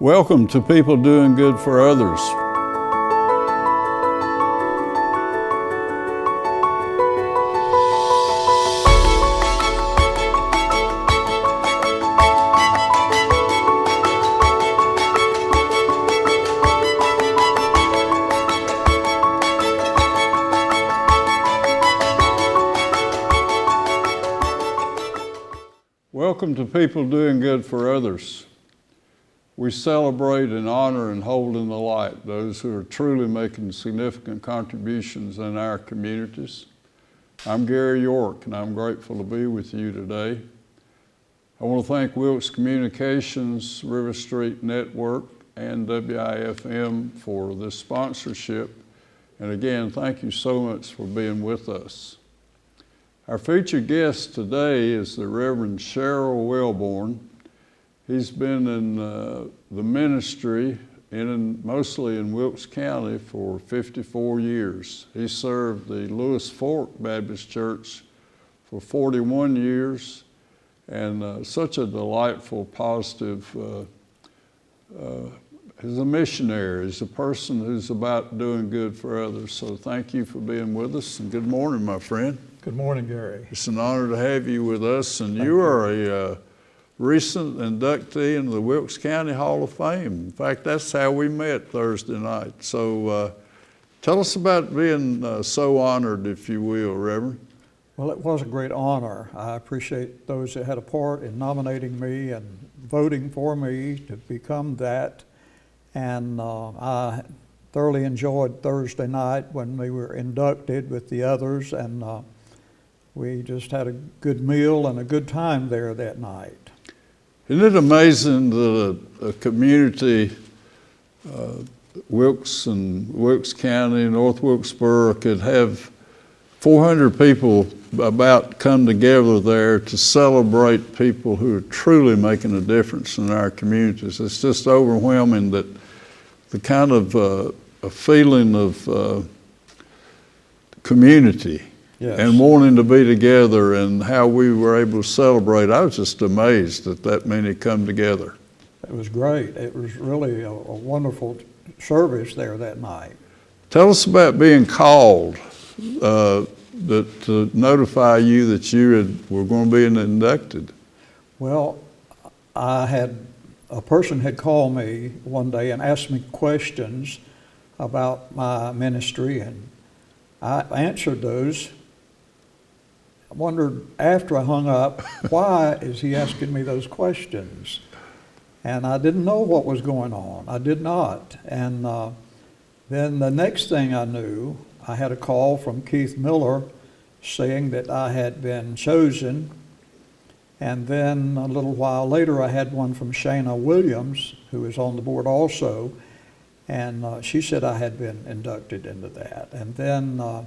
Welcome to People Doing Good for Others. Welcome to People Doing Good for Others. We celebrate and honor and hold in the light those who are truly making significant contributions in our communities. I'm Gary York, and I'm grateful to be with you today. I want to thank Wilkes Communications, RiverStreet Network, and WIFM for this sponsorship. And again, thank you so much for being with us. Our featured guest today is the Reverend Sherrill Wellborn. He's been in the ministry mostly in Wilkes County for 54 years. He served the Lewis Fork Baptist Church for 41 years, and such a delightful, positive, he's a missionary. He's a person who's about doing good for others. So thank you for being with us, and good morning, my friend. Good morning, Gary. It's an honor to have you with us, and you are a recent inductee into the Wilkes County Hall of Fame. In fact, that's how we met Thursday night. So tell us about being so honored, if you will, Reverend. Well, it was a great honor. I appreciate those that had a part in nominating me and voting for me to become that. And I thoroughly enjoyed Thursday night when we were inducted with the others, and we just had a good meal and a good time there that night. Isn't it amazing that a community, Wilkes and Wilkes County, North Wilkesboro, could have 400 people about come together there to celebrate people who are truly making a difference in our communities? It's just overwhelming that the kind of a feeling of community. Yes. And wanting to be together and how we were able to celebrate. I was just amazed that many come together. It was great. It was really a wonderful service there that night. Tell us about being called to notify you that you were going to be inducted. Well, a person had called me one day and asked me questions about my ministry, and I answered those. I wondered after I hung up, why is he asking me those questions? And I didn't know what was going on. I did not. And then the next thing I knew, I had a call from Keith Miller saying that I had been chosen. And then a little while later, I had one from Shana Williams, who is on the board also. And she said I had been inducted into that. And then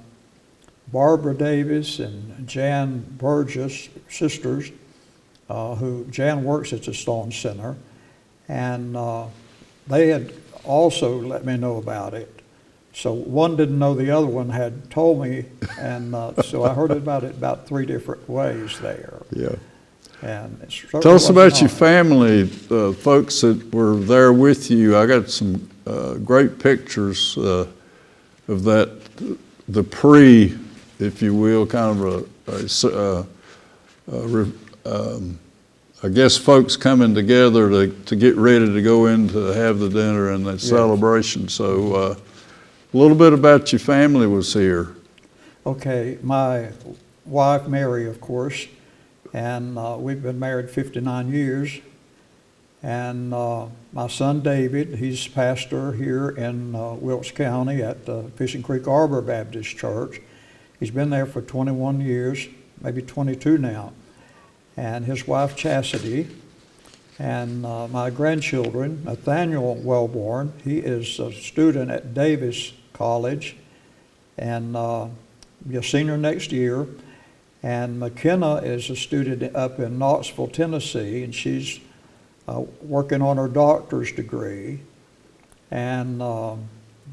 Barbara Davis and Jan Burgess, sisters, Jan works at the Stone Center, and they had also let me know about it. So one didn't know the other one had told me, and so I heard about it about 3 different ways there. Yeah. And tell us about your family, folks that were there with you. I got some great pictures of that, the pre, if you will, kind of I guess folks coming together to get ready to go in to have the dinner and the celebration. So a little bit about your family was here. Okay, my wife Mary, of course, and we've been married 59 years. And my son David, he's pastor here in Wilkes County at Fishing Creek Arbor Baptist Church. He's been there for 21 years, maybe 22 now. And his wife Chastity, and my grandchildren, Nathaniel Wellborn, he is a student at Davis College, and be a senior next year. And McKenna is a student up in Knoxville, Tennessee, and she's working on her doctor's degree. And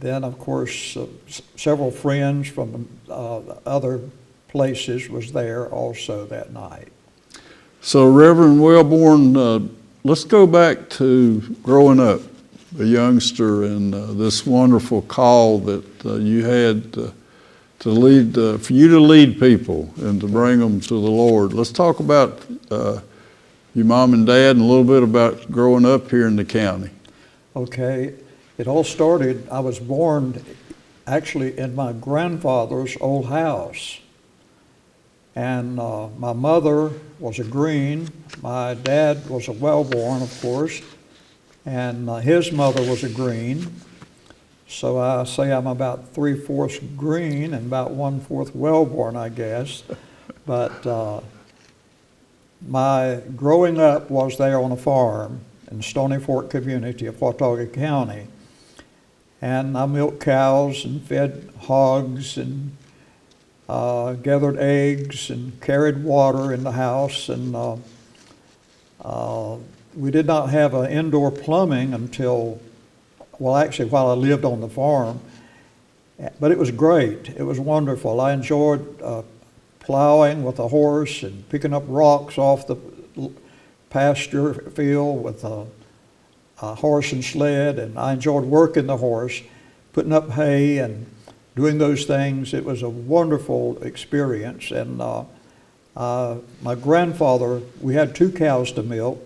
then, of course, several friends from other places was there also that night. So, Reverend Wellborn, let's go back to growing up, a youngster, and this wonderful call that you had to lead, for you to lead people and to bring them to the Lord. Let's talk about your mom and dad and a little bit about growing up here in the county. Okay, it all started, I was born actually in my grandfather's old house. And my mother was a Green, my dad was a Wellborn, of course, and his mother was a Green. So I say I'm about 3/4 Green and about 1/4 Wellborn, I guess. But my growing up was there on a farm in the Stony Fork community of Watauga County. And I milked cows and fed hogs and gathered eggs and carried water in the house. And we did not have an indoor plumbing until, well, actually while I lived on the farm. But it was great. It was wonderful. I enjoyed plowing with a horse and picking up rocks off the pasture field with a horse and sled. And I enjoyed working the horse, putting up hay and doing those things. It was a wonderful experience. And my grandfather, we had 2 cows to milk,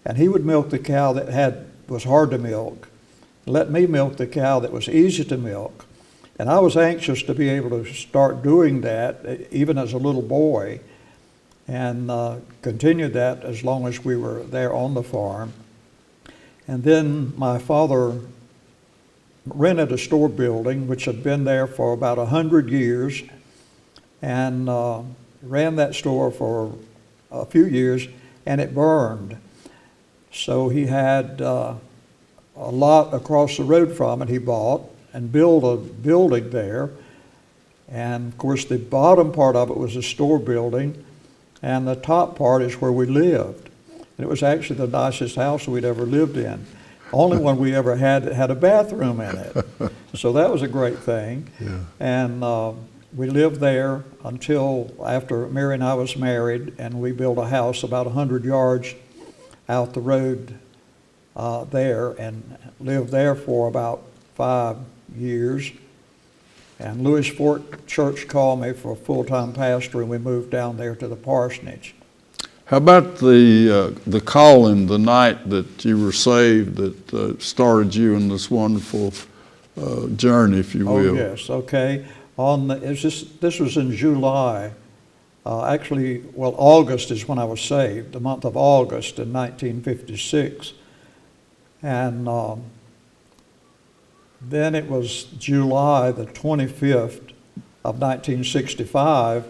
and he would milk the cow that was hard to milk, let me milk the cow that was easy to milk. And I was anxious to be able to start doing that even as a little boy, and continued that as long as we were there on the farm. And then my father rented a store building which had been there for about 100 years, and ran that store for a few years, and it burned. So he had a lot across the road from it he bought and built a building there. And of course the bottom part of it was a store building, and the top part is where we lived. And it was actually the nicest house we'd ever lived in. Only one we ever had that had a bathroom in it. So that was a great thing. Yeah. And we lived there until after Mary and I was married, and we built a house about 100 yards out the road there, and lived there for about 5 years. And Louis Fork Church called me for a full-time pastor, and we moved down there to the parsonage. How about the calling the night that you were saved that started you in this wonderful journey, if you will? Oh yes, okay. This was in July. Actually, well, August is when I was saved, the month of August in 1956. And then it was July the 25th of 1965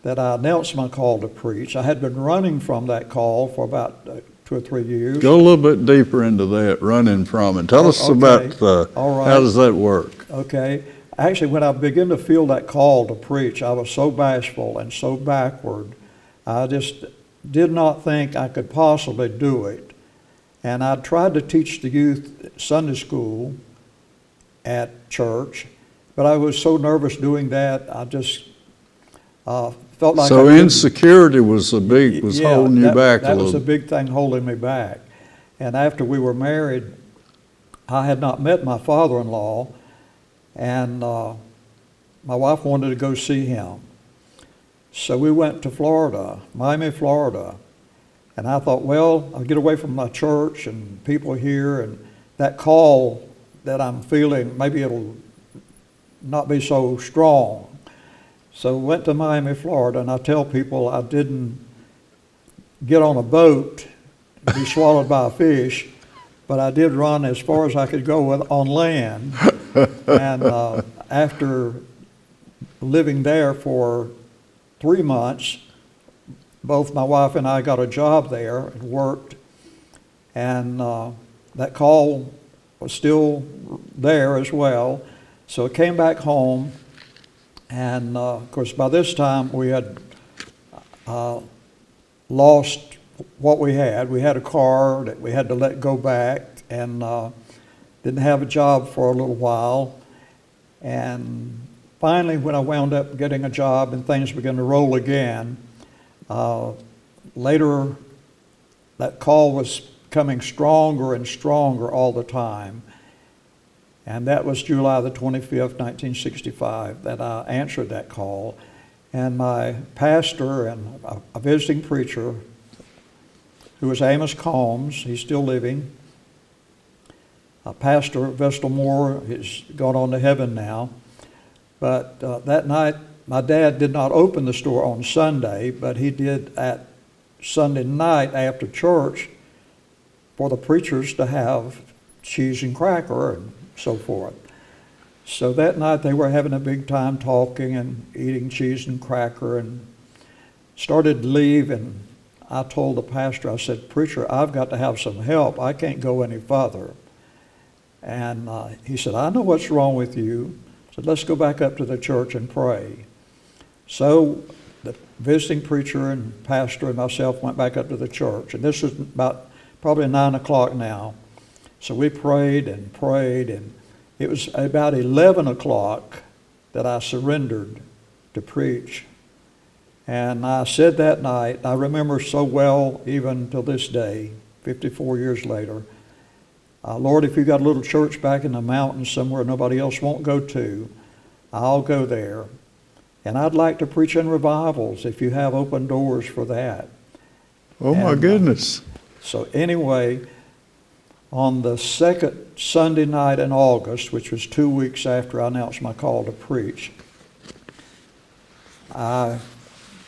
that I announced my call to preach. I had been running from that call for about 2 or 3 years. Go a little bit deeper into that, running from it. Tell us about All right. How does that work? Okay. Actually, when I began to feel that call to preach, I was so bashful and so backward. I just did not think I could possibly do it. And I tried to teach the youth Sunday school at church, but I was so nervous doing that, I just felt like so insecurity was holding you back a little. That was a big thing holding me back. And after we were married, I had not met my father-in-law, and my wife wanted to go see him. So we went to Florida, Miami, Florida. And I thought, well, I'll get away from my church and people here, and that call that I'm feeling, maybe it'll not be so strong. So went to Miami, Florida, and I tell people I didn't get on a boat and be swallowed by a fish, but I did run as far as I could go on land. And after living there for 3 months, both my wife and I got a job there and worked, and that call was still there as well. So I came back home. And of course, by this time we had lost what we had. We had a car that we had to let go back, and didn't have a job for a little while. And finally, when I wound up getting a job and things began to roll again, later that call was coming stronger and stronger all the time. And that was July the 25th, 1965, that I answered that call. And my pastor and a visiting preacher, who was Amos Combs, he's still living. Pastor Vestal Moore has gone on to heaven now. But that night, my dad did not open the store on Sunday, but he did at Sunday night after church for the preachers to have cheese and cracker and so forth. So that night they were having a big time talking and eating cheese and cracker, and started to leave, and I told the pastor, I said, "Preacher, I've got to have some help. I can't go any further." And he said, "I know what's wrong with you." I said, "Let's go back up to the church and pray." So the visiting preacher and pastor and myself went back up to the church, and this was about probably 9 o'clock now. So we prayed and prayed, and it was about 11 o'clock that I surrendered to preach. And I said that night, I remember so well even till this day, 54 years later, "Lord, if you've got a little church back in the mountains somewhere nobody else won't go to, I'll go there. And I'd like to preach in revivals if you have open doors for that." Oh, my goodness. So anyway, on the second Sunday night in August, which was 2 weeks after I announced my call to preach, I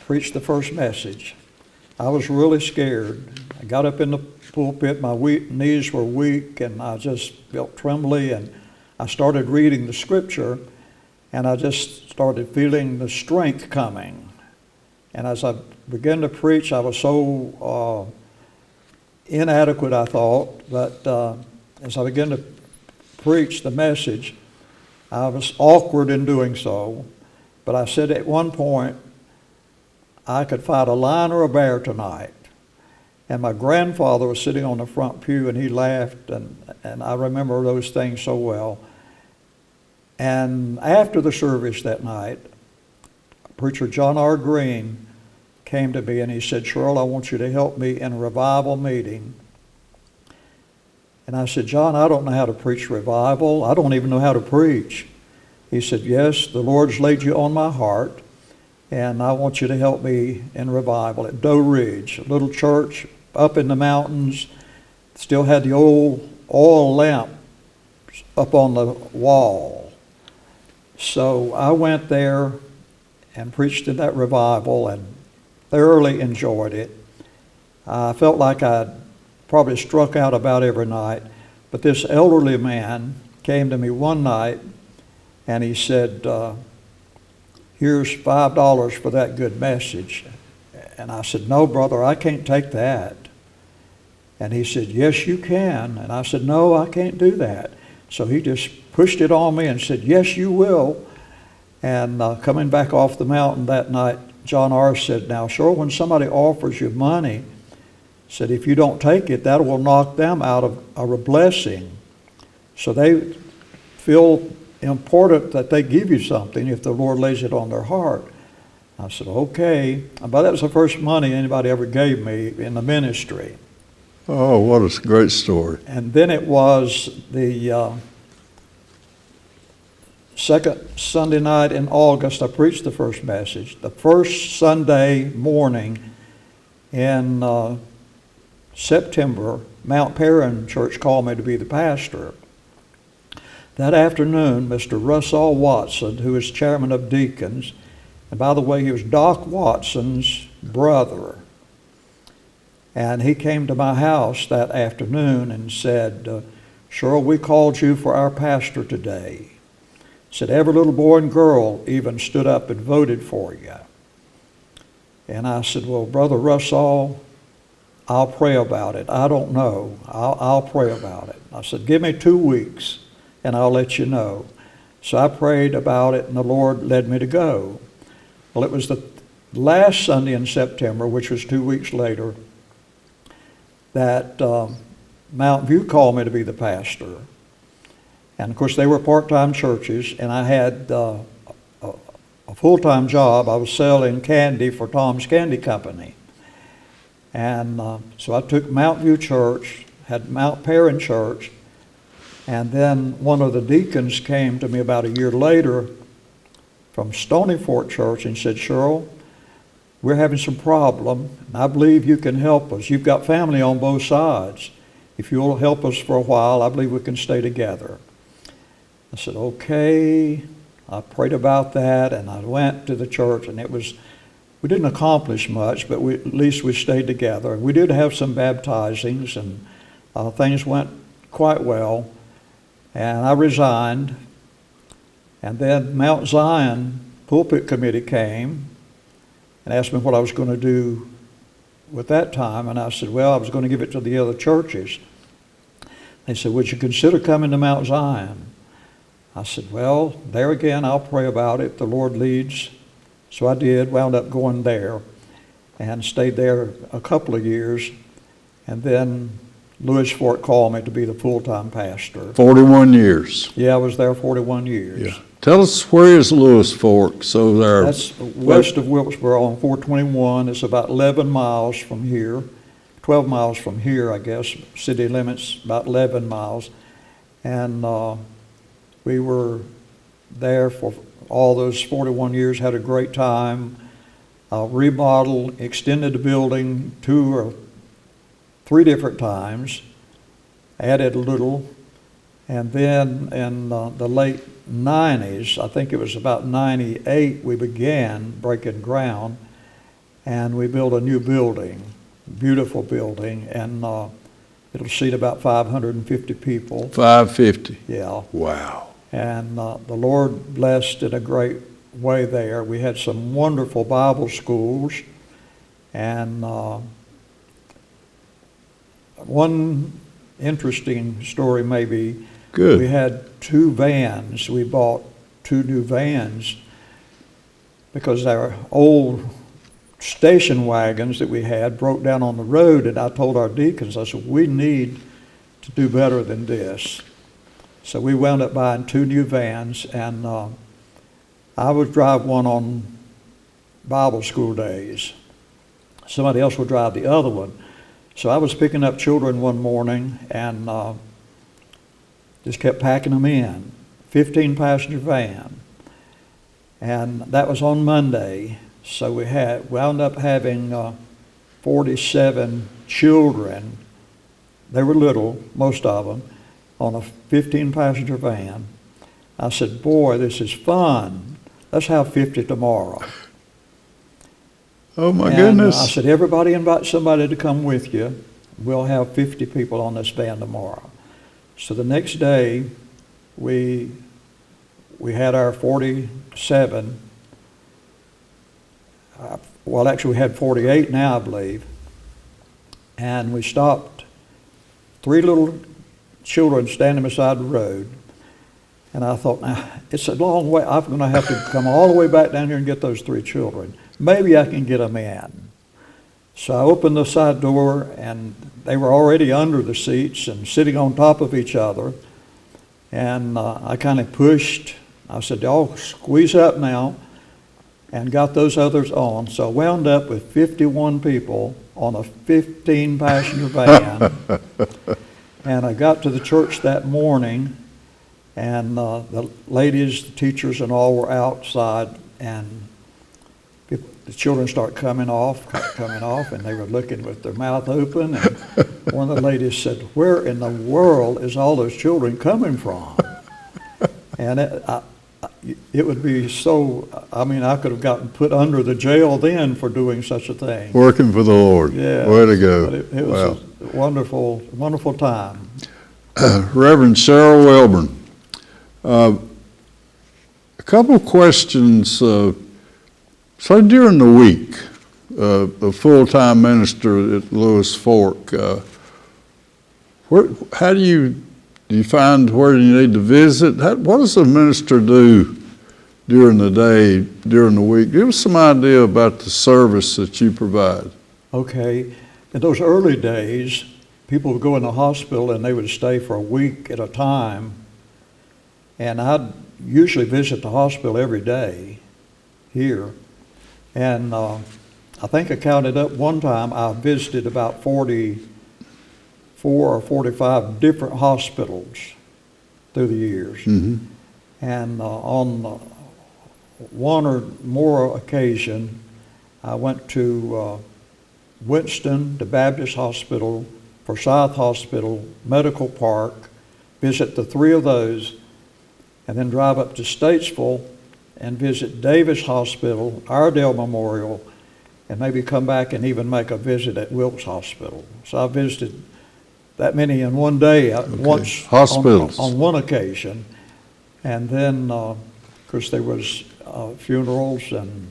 preached the first message. I was really scared. I got up in the pulpit, my knees were weak, and I just felt trembly, and I started reading the scripture, and I just started feeling the strength coming. And as I began to preach, I was so inadequate, I thought, but as I began to preach the message, I was awkward in doing so, but I said at one point, I could fight a lion or a bear tonight. And my grandfather was sitting on the front pew, and he laughed, and I remember those things so well. And after the service that night, preacher John R. Green came to me and he said, "Sherrill, I want you to help me in a revival meeting." And I said, "John, I don't know how to preach revival. I don't even know how to preach." He said, "Yes, the Lord's laid you on my heart, and I want you to help me in revival at Doe Ridge, a little church up in the mountains. Still had the old oil lamp up on the wall." So I went there and preached in that revival and thoroughly enjoyed it. I felt like I'd probably struck out about every night, but this elderly man came to me one night and he said, "Here's $5 for that good message." And I said, "No, brother, I can't take that." And he said, "Yes, you can." And I said, "No, I can't do that." So he just pushed it on me and said, "Yes, you will." And coming back off the mountain that night, John R. said, "Now, sure, when somebody offers you money," said, "if you don't take it, that will knock them out of a blessing. So they feel important that they give you something if the Lord lays it on their heart." I said, "Okay." But that was the first money anybody ever gave me in the ministry. Oh, what a great story. And then it was the second Sunday night in August, I preached the first message. The first Sunday morning in September, Mount Perrin Church called me to be the pastor. That afternoon, Mr. Russell Watson, who is chairman of deacons, and by the way, he was Doc Watson's brother, and he came to my house that afternoon and said, "Sherrill, we called you for our pastor today." Said every little boy and girl even stood up and voted for you. And I said, "Well, Brother Russell, I'll pray about it. I don't know. I'll pray about it." I said, "Give me 2 weeks and I'll let you know." So I prayed about it and the Lord led me to go. Well, it was the last Sunday in September, which was 2 weeks later, that Mount View called me to be the pastor. And of course, they were part-time churches, and I had a full-time job. I was selling candy for Tom's Candy Company. And so I took Mount View Church, had Mount Perrin Church, and then one of the deacons came to me about a year later from Stony Fort Church and said, Sherrill, we're having some problem, and I believe you can help us. You've got family on both sides. If you'll help us for a while, I believe we can stay together. I said, okay. I prayed about that, and I went to the church, and we didn't accomplish much, but at least we stayed together. We did have some baptizings, and things went quite well. And I resigned, and then Mount Zion Pulpit Committee came and asked me what I was going to do with that time, and I said, well, I was going to give it to the other churches. They said, would you consider coming to Mount Zion? I said, well, there again, I'll pray about it. The Lord leads. So I did, wound up going there and stayed there a couple of years. And then Lewis Fort called me to be the full-time pastor. 41 years. Yeah, I was there 41 years. Yeah. Tell us, where is Lewis Fork? So there. That's west of Wilkesboro on 421. It's about 11 miles from here. 12 miles from here, I guess. City limits about 11 miles. And we were there for all those 41 years, had a great time. Remodeled, extended the building 2 or 3 different times, added a little. And then in the late 90s, I think it was about 98, we began breaking ground, and we built a new building, beautiful building, and it'll seat about 550 people. 550. Yeah. Wow. And the Lord blessed in a great way there. We had some wonderful Bible schools, and one interesting story maybe. Good. We had 2 vans. We bought 2 new vans because our old station wagons that we had broke down on the road, and I told our deacons, I said, we need to do better than this. So we wound up buying 2 new vans, and I would drive one on Bible school days. Somebody else would drive the other one. So I was picking up children one morning and just kept packing them in. 15-passenger van. And that was on Monday. So we wound up having 47 children. They were little, most of them, on a 15-passenger van. I said, boy, this is fun. Let's have 50 tomorrow. Oh, my goodness. I said, everybody invite somebody to come with you. We'll have 50 people on this van tomorrow. So the next day, we had our 47. Well, actually, we had 48 now, I believe. And we stopped 3 little children standing beside the road. And I thought, now, it's a long way. I'm going to have to come all the way back down here and get those 3 children. Maybe I can get them in. So I opened the side door, and they were already under the seats and sitting on top of each other. And I kind of pushed. I said, y'all squeeze up now, and got those others on. So I wound up with 51 people on a 15-passenger van. And I got to the church that morning, and the ladies, the teachers, and all were outside, and the children start coming off, and they were looking with their mouth open. And one of the ladies said, where in the world is all those children coming from? And it would be so, I mean, I could have gotten put under the jail then for doing such a thing. Working for the Lord. Yeah. Way to go. But it was a wonderful, wonderful time. Reverend Sherrill Wellborn, a couple of questions. So during the week, the full-time minister at Lewis Fork, how do you find where you need to visit? What does a minister do during the day, during the week? Give us some idea about the service that you provide. Okay. In those early days, people would go in the hospital and they would stay for a week at a time. And I'd usually visit the hospital every day here. And I think I counted up one time, I visited about 44 or 45 different hospitals through the years. And on one or more occasion, I went to Winston, the Baptist Hospital, Forsyth Hospital, Medical Park, visit the three of those, and then drive up to Statesville and visit Davis Hospital, Iredell Memorial, and maybe come back and even make a visit at Wilkes Hospital. So I visited that many in one day, once Hospitals. on one occasion. And then, of course, there was funerals and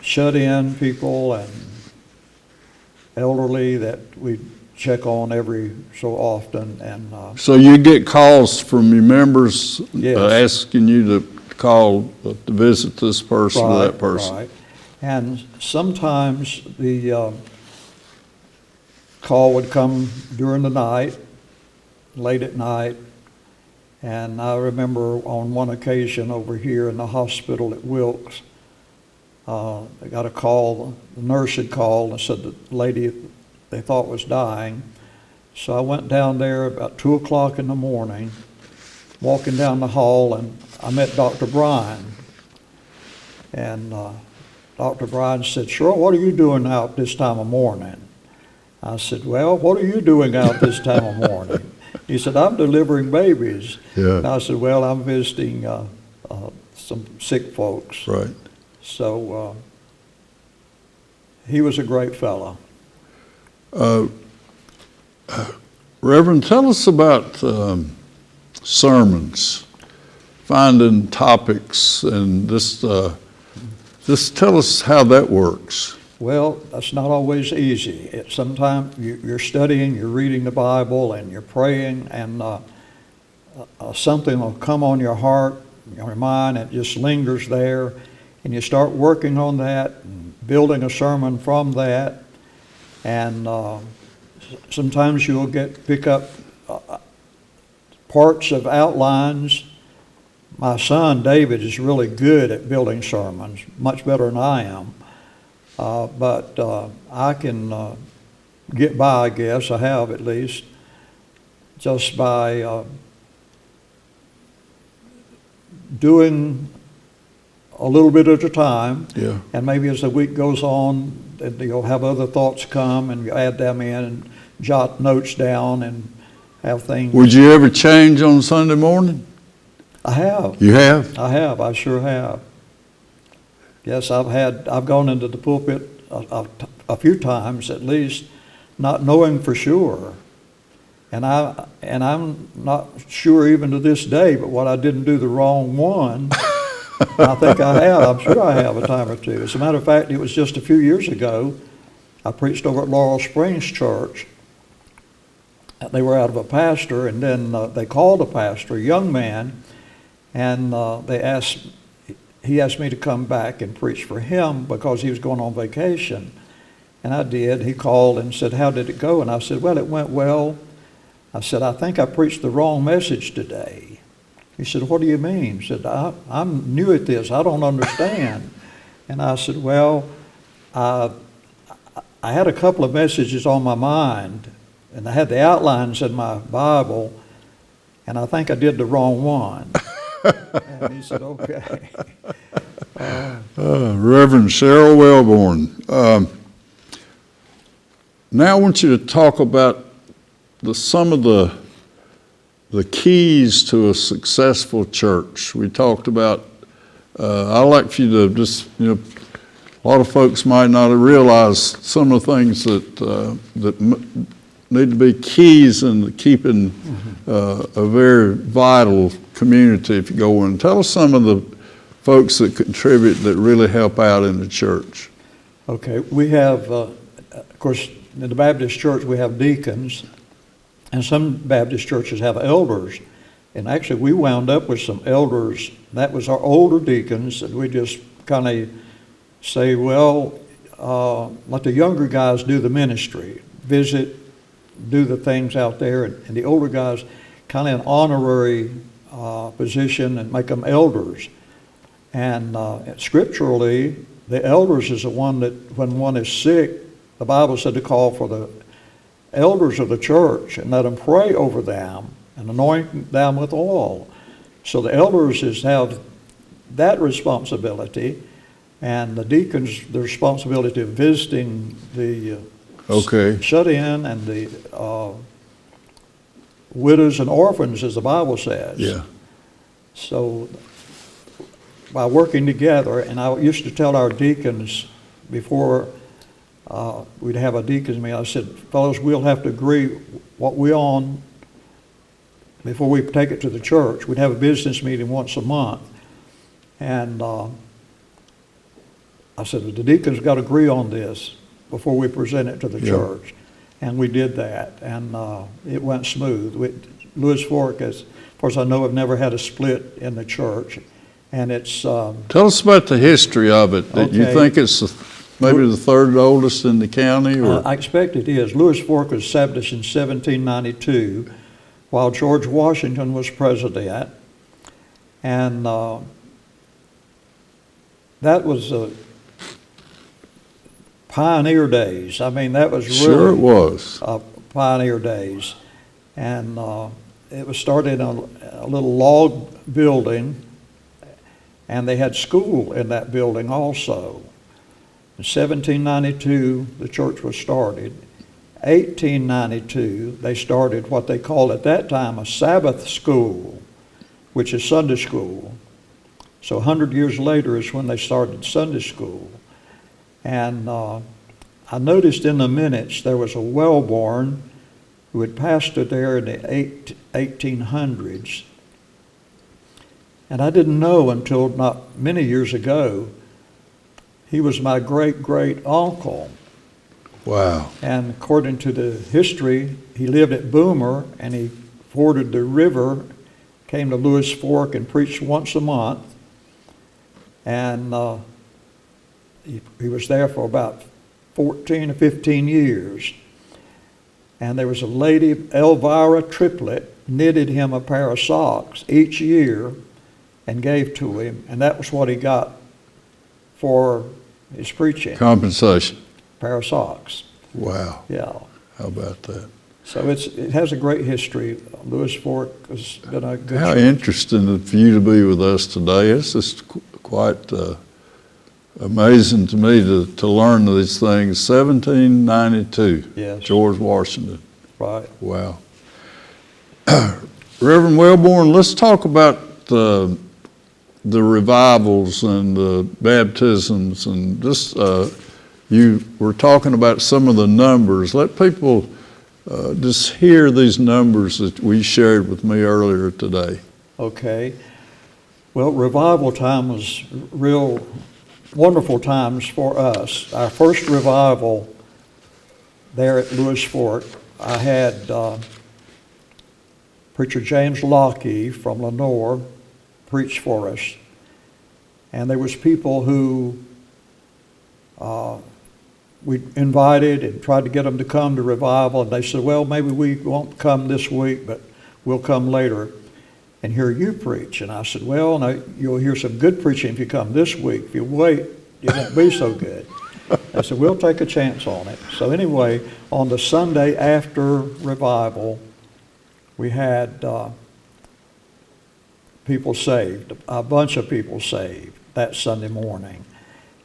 shut-in people and elderly that we check on every so often. And So you get calls from your members Yes. asking you to call to visit this person or that person. Right. And sometimes the call would come during the night, late at night. And I remember on one occasion over here in the hospital at Wilkes, I got a call, the nurse had called and said the lady they thought was dying. So I went down there about 2 o'clock in the morning, walking down the hall, and I met Dr. Bryan. And Dr. Bryan said, "Sherrill, what are you doing out this time of morning?" I said, "Well, what are you doing out this time of morning?" He said, "I'm delivering babies." Yeah. And I said, "Well, I'm visiting some sick folks." Right. So he was a great fellow. Reverend, tell us about sermons, finding topics, and just tell us how that works. Well, that's not always easy. Sometimes you're studying, you're reading the Bible, and you're praying, and something will come on your heart, your mind, it just lingers there, and you start working on that, and building a sermon from that, and sometimes you'll pick up parts of outlines. My son David is really good at building sermons, much better than I am. But I can get by, I guess, I have at least, just by doing a little bit at a time. Yeah. And maybe as the week goes on, you'll have other thoughts come and you add them in and jot notes down and have things. Would you ever change on Sunday morning? I have. You have? I have. I sure have. Yes, I've gone into the pulpit a few times at least, not knowing for sure. And I'm not sure even to this day, but what I didn't do the wrong one. I think I have. I'm sure I have a time or two. As a matter of fact, it was just a few years ago. I preached over at Laurel Springs Church. They were out of a pastor, and then they called a pastor, a young man, and he asked me to come back and preach for him because he was going on vacation. And I did. He called and said, "How did it go?" And I said, "Well, it went well." I said, "I think I preached the wrong message today." He said, "What do you mean?" He said, I'm new at this. I don't understand. And I said, "Well, I had a couple of messages on my mind, and I had the outlines in my Bible, and I think I did the wrong one." And he said, "Okay." Reverend Sherrill Wellborn. Now I want you to talk about some of the keys to a successful church. We talked about, I'd like for you to just, a lot of folks might not have realized some of the things that need to be keys in keeping a very vital community if you go in. Tell us some of the folks that contribute that really help out in the church. Okay, we have, of course, in the Baptist church we have deacons, and some Baptist churches have elders. And actually we wound up with some elders. That was our older deacons, and we just kind of say, well, let the younger guys do the ministry, visit, do the things out there, and the older guys kind of an honorary position and make them elders. And scripturally, the elders is the one that, when one is sick, the Bible said to call for the elders of the church and let them pray over them and anoint them with oil. So the elders have that responsibility, and the deacons, the responsibility of visiting the shut-in and the widows and orphans, as the Bible says. Yeah. So by working together, and I used to tell our deacons before we'd have a deacons meeting, I said, fellows, we'll have to agree what we on before we take it to the church. We'd have a business meeting once a month. And I said, the deacons got to agree on this before we present it to the church. And we did that, and it went smooth. Lewis Fork, as far as I know, have never had a split in the church. And it's... Tell us about the history of it. Okay. You think it's maybe the third oldest in the county? Or? I expect it is. Lewis Fork was established in 1792 while George Washington was president. And that was pioneer days. I mean, that was really... Sure it was. Pioneer days. And it was started in a little log building, and they had school in that building also. In 1792, the church was started. 1892, they started what they called at that time a Sabbath school, which is Sunday school. So 100 years later is when they started Sunday school. And I noticed in the minutes there was a Wellborn who had pastored there in the 1800s. And I didn't know until not many years ago, he was my great-great-uncle. Wow. And according to the history, he lived at Boomer, and he forded the river, came to Lewis Fork and preached once a month. And he was there for about 14 or 15 years. And there was a lady, Elvira Triplett, knitted him a pair of socks each year and gave to him, and that was what he got for his preaching. Compensation. Pair of socks. Wow. Yeah. How about that? So it has a great history. Lewis Fork has been a good How church. interesting for you to be with us today. It's just quite amazing to me to learn these things. 1792. Yes. George Washington. Right. Wow. Reverend Wellborn, let's talk about the revivals and the baptisms, and just you were talking about some of the numbers. Let people just hear these numbers that we shared with me earlier today. Okay. Well, revival time was real wonderful times for us. Our first revival there at Lewis Fork, I had Preacher James Lockey from Lenore preached for us. And there was people who we invited and tried to get them to come to revival, and they said, well, maybe we won't come this week, but we'll come later and hear you preach. And I said, well, now you'll hear some good preaching if you come this week. If you wait, it won't be so good. I said, we'll take a chance on it. So anyway, on the Sunday after revival, we had people saved, a bunch of people saved that Sunday morning.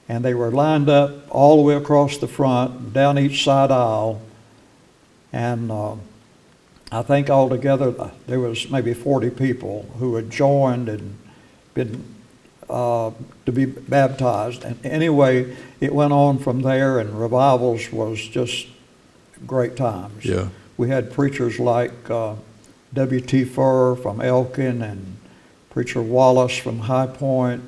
And they were lined up all the way across the front, down each side aisle. And I think altogether there was maybe 40 people who had joined and been to be baptized. And anyway, it went on from there, and revivals was just great times. Yeah. We had preachers like W.T. Furr from Elkin, and Preacher Wallace from High Point,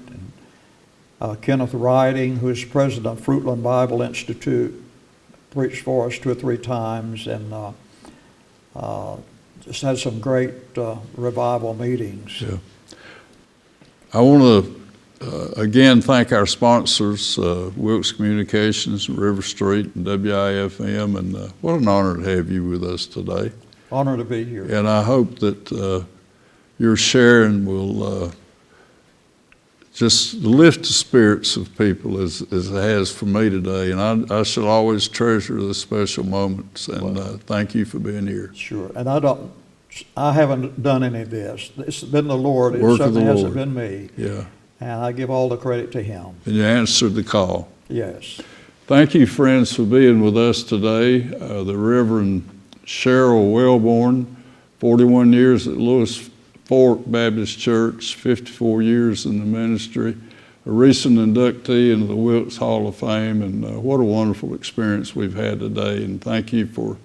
and Kenneth Riding, who is president of Fruitland Bible Institute, preached for us 2 or 3 times, and just had some great revival meetings. Yeah. I want to again thank our sponsors, Wilkes Communications, RiverStreet, and WIFM, and what an honor to have you with us today. Honor to be here. And I hope that your sharing will just lift the spirits of people as it has for me today. And I shall always treasure the special moments. And thank you for being here. Sure. And I haven't done any of this. It's been the Lord. It Work of the certainly hasn't Lord. been me. Yeah. And I give all the credit to Him. And you answered the call. Yes. Thank you, friends, for being with us today. The Reverend Sherrill Wellborn, 41 years at Lewis Fork Baptist Church, 54 years in the ministry, a recent inductee into the Wilkes Hall of Fame, and what a wonderful experience we've had today. And thank you for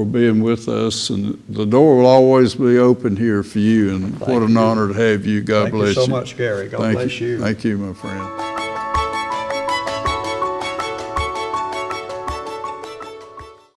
being with us. And the door will always be open here for you, and what an honor to have you. God bless you. Thank you so much, Gary. God bless you. Thank you, my friend.